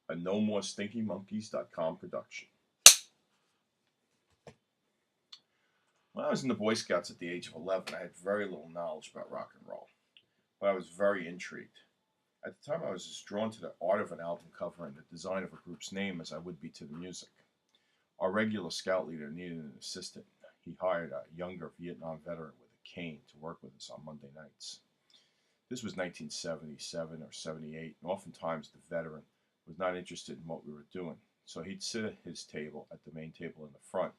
A NoMoreStinkyMonkeys.com production. When I was in the Boy Scouts at the age of 11, I had very little knowledge about rock and roll, but I was very intrigued. At the time, I was as drawn to the art of an album cover and the design of a group's name as I would be to the music. Our regular scout leader needed an assistant. He hired a younger Vietnam veteran with a cane to work with us on Monday nights. This was 1977 or 78, and oftentimes the veteran was not interested in what we were doing, so he'd sit at his table at the main table in the front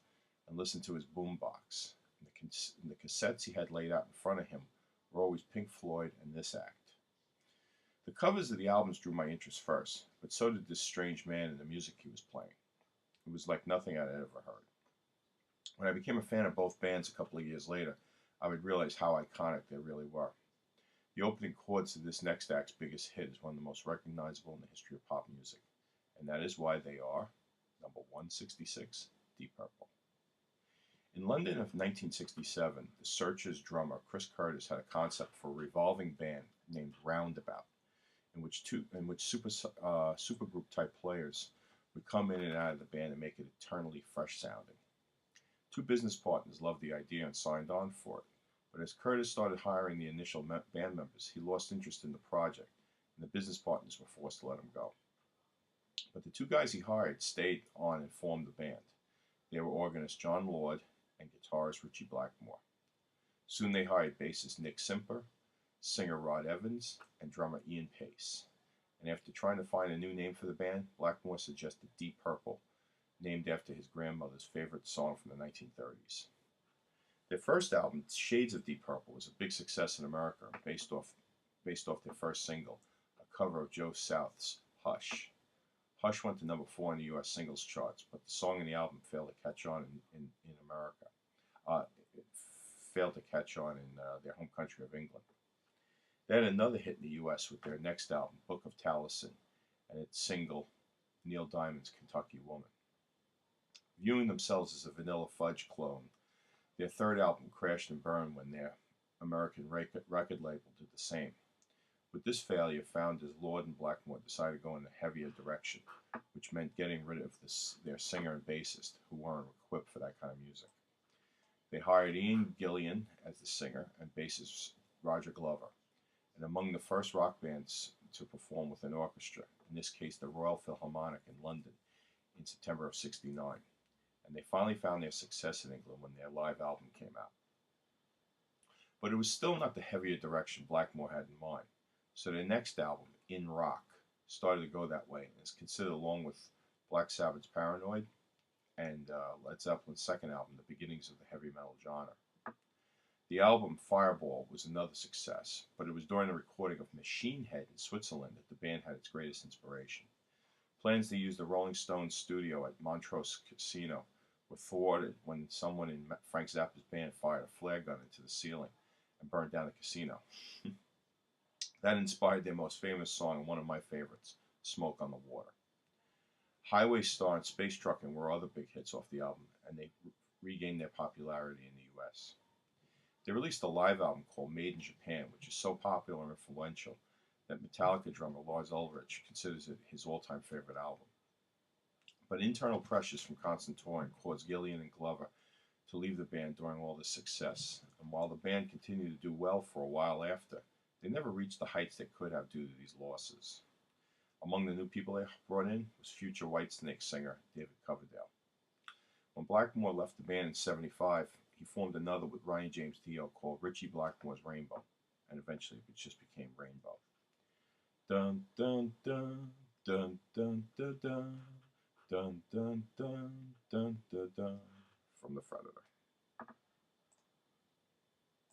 and listen to his boombox. And the cassettes he had laid out in front of him were always Pink Floyd and this act. The covers of the albums drew my interest first, but so did this strange man and the music he was playing. It was like nothing I'd ever heard. When I became a fan of both bands a couple of years later, I would realize how iconic they really were. The opening chords to this next act's biggest hit is one of the most recognizable in the history of pop music, and that is why they are number 166, Deep Purple. In London of 1967, the Searchers drummer Chris Curtis had a concept for a revolving band named Roundabout, in which supergroup type players would come in and out of the band and make it eternally fresh sounding. Two business partners loved the idea and signed on for it. But as Curtis started hiring the initial band members, he lost interest in the project, and the business partners were forced to let him go. But the two guys he hired stayed on and formed the band. They were organist John Lord and guitarist Ritchie Blackmore. Soon they hired bassist Nick Simper, singer Rod Evans, and drummer Ian Pace. And after trying to find a new name for the band, Blackmore suggested Deep Purple, named after his grandmother's favorite song from the 1930s. Their first album, Shades of Deep Purple, was a big success in America, based off their first single, a cover of Joe South's Hush. Hush went to number 4 in the U.S. singles charts, but the song in the album failed to catch on in America. It failed to catch on in their home country of England. They had another hit in the U.S. with their next album, Book of Taliesin, and its single, Neil Diamond's Kentucky Woman. Viewing themselves as a Vanilla Fudge clone, their third album crashed and burned when their American record label did the same. With this failure, founders Lord and Blackmore decided to go in a heavier direction, which meant getting rid of their singer and bassist, who weren't equipped for that kind of music. They hired Ian Gillan as the singer and bassist Roger Glover, and among the first rock bands to perform with an orchestra, in this case the Royal Philharmonic in London, in September of '69. And they finally found their success in England when their live album came out. But it was still not the heavier direction Blackmore had in mind, so their next album, In Rock, started to go that way and is considered, along with Black Sabbath's Paranoid and Led Zeppelin's second album, the beginnings of the heavy metal genre. The album Fireball was another success, but it was during the recording of Machine Head in Switzerland that the band had its greatest inspiration. Plans to use the Rolling Stones studio at Montrose Casino were thwarted when someone in Frank Zappa's band fired a flare gun into the ceiling and burned down the casino. That inspired their most famous song and one of my favorites, Smoke on the Water. Highway Star and Space Truckin' were other big hits off the album, and they regained their popularity in the U.S. They released a live album called Made in Japan, which is so popular and influential that Metallica drummer Lars Ulrich considers it his all-time favorite album. But internal pressures from constant touring caused Gillan and Glover to leave the band during all this success, and while the band continued to do well for a while after, they never reached the heights they could have due to these losses. Among the new people they brought in was future Whitesnake singer David Coverdale. When Blackmore left the band in '75, he formed another with Ryan James Dio called Ritchie Blackmore's Rainbow, and eventually it just became Rainbow. Dun dun dun dun dun dun dun dun dun dun dun dun dun from the Predator.